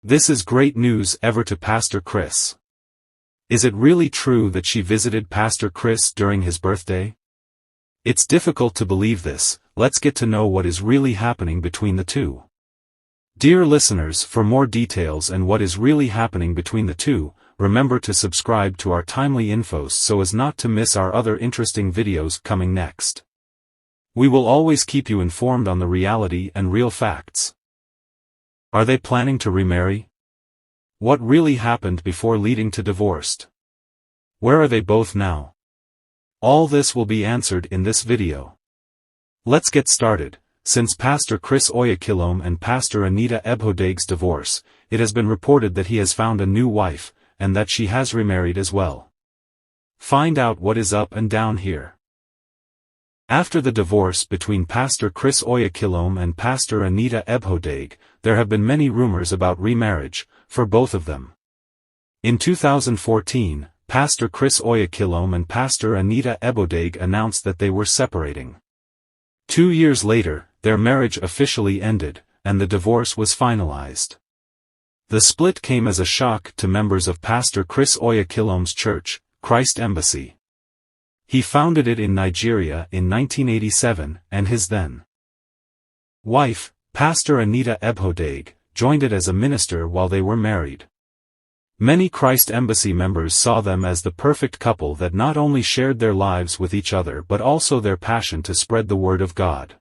This is great news ever to Pastor Chris. Is it really true that she visited Pastor Chris during his birthday? It's difficult to believe this. Let's get to know what is really happening between the two. Dear listeners, for more details and what is really happening between the two, remember to subscribe to our timely infos so as not to miss our other interesting videos coming next. We will always keep you informed on the reality and real facts. Are they planning to remarry? What really happened before leading to divorce? Where are they both now? All this will be answered in this video. Let's get started. Since Pastor Chris Oyakhilome and Pastor Anita Ebhodeg's divorce, it has been reported that he has found a new wife, and that she has remarried as well. Find out what is up and down here. After the divorce between Pastor Chris Oyakhilome and Pastor Anita Ebhodeg, there have been many rumors about remarriage, for both of them. In 2014, Pastor Chris Oyakhilome and Pastor Anita Ebhodeg announced that they were separating. 2 years later, their marriage officially ended, and the divorce was finalized. The split came as a shock to members of Pastor Chris Oyakhilome's church, Christ Embassy. He founded it in Nigeria in 1987, and his then wife, Pastor Anita Ebhodeg, joined it as a minister while they were married. Many Christ Embassy members saw them as the perfect couple that not only shared their lives with each other but also their passion to spread the word of God.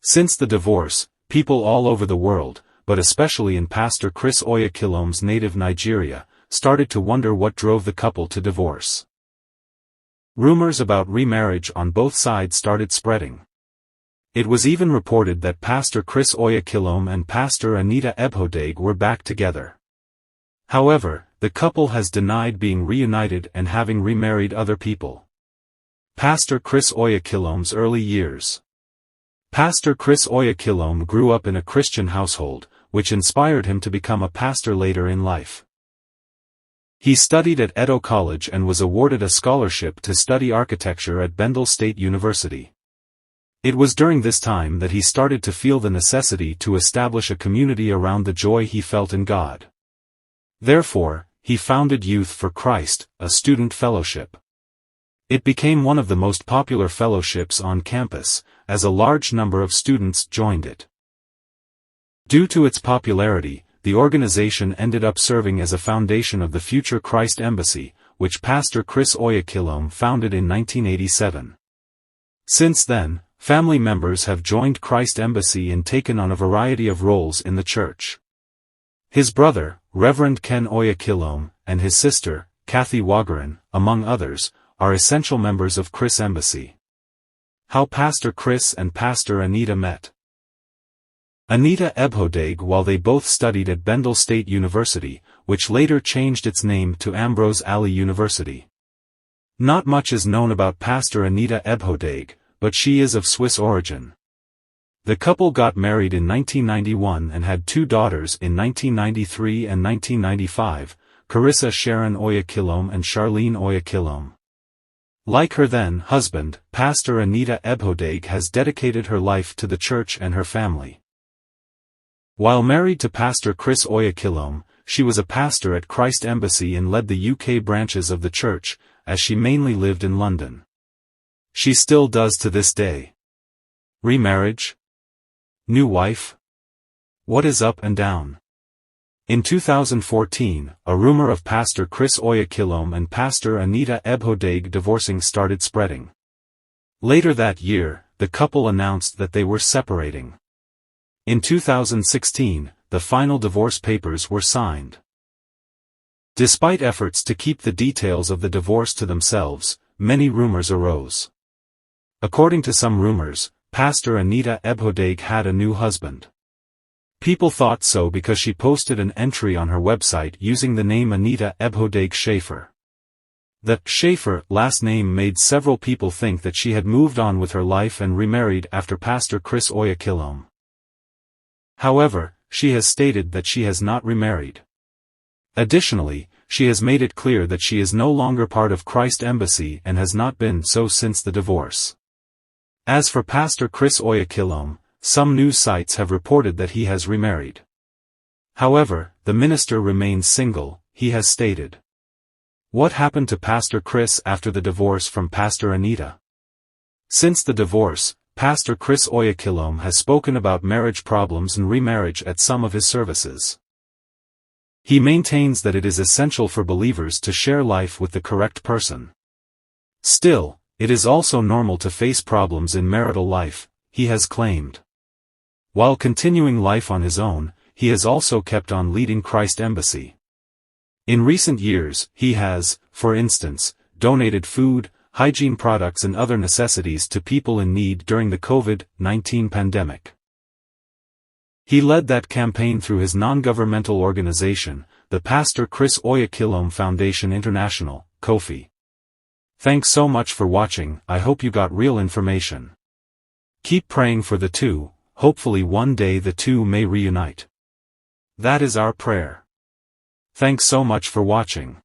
Since the divorce, people all over the world, but especially in Pastor Chris Oyakhilome's native Nigeria, started to wonder what drove the couple to divorce. Rumors about remarriage on both sides started spreading. It was even reported that Pastor Chris Oyakhilome and Pastor Anita Ebhodeg were back together. However, the couple has denied being reunited and having remarried other people. Pastor Chris Oyakhilome's early years. Pastor Chris Oyakhilome grew up in a Christian household, which inspired him to become a pastor later in life. He studied at Edo College and was awarded a scholarship to study architecture at Bendel State University. It was during this time that he started to feel the necessity to establish a community around the joy he felt in God. Therefore, he founded Youth for Christ, a student fellowship. It became one of the most popular fellowships on campus, as a large number of students joined it. Due to its popularity, the organization ended up serving as a foundation of the future Christ Embassy, which Pastor Chris Oyakhilome founded in 1987. Since then, family members have joined Christ Embassy and taken on a variety of roles in the church. His brother, Reverend Ken Oyakhilome, and his sister, Kathy Wagarin, among others, are essential members of Chris Embassy. How Pastor Chris and Pastor Anita met. Anita Ebhodeg, while they both studied at Bendel State University, which later changed its name to Ambrose Ali University. Not much is known about Pastor Anita Ebhodeg, but she is of Swiss origin. The couple got married in 1991 and had 2 daughters in 1993 and 1995, Carissa Sharon Oyakhilome and Charlene Oyakhilome. Like her then husband, Pastor Anita Ebhodeg has dedicated her life to the church and her family. While married to Pastor Chris Oyakhilome, she was a pastor at Christ Embassy and led the UK branches of the church, as she mainly lived in London. She still does to this day. Remarriage? New wife? What is up and down? In 2014, a rumor of Pastor Chris Oyakhilome and Pastor Anita Ebhodeg divorcing started spreading. Later that year, the couple announced that they were separating. In 2016, the final divorce papers were signed. Despite efforts to keep the details of the divorce to themselves, many rumors arose. According to some rumors, Pastor Anita Ebhodeg had a new husband. People thought so because she posted an entry on her website using the name Anita Ebhodeg Schaefer. The Schaefer last name made several people think that she had moved on with her life and remarried after Pastor Chris Oyakhilome. However, she has stated that she has not remarried. Additionally, she has made it clear that she is no longer part of Christ Embassy and has not been so since the divorce. As for Pastor Chris Oyakhilome, some news sites have reported that he has remarried. However, the minister remains single, he has stated. What happened to Pastor Chris after the divorce from Pastor Anita? Since the divorce, Pastor Chris Oyakilome has spoken about marriage problems and remarriage at some of his services. He maintains that it is essential for believers to share life with the correct person. Still, it is also normal to face problems in marital life, he has claimed. While continuing life on his own, he has also kept on leading Christ Embassy. In recent years, he has, for instance, donated food, hygiene products and other necessities to people in need during the COVID-19 pandemic. He led that campaign through his non-governmental organization, the Pastor Chris Oyakilome Foundation International, Kofi. Thanks so much for watching, I hope you got real information. Keep praying for the two, hopefully one day the two may reunite. That is our prayer. Thanks so much for watching.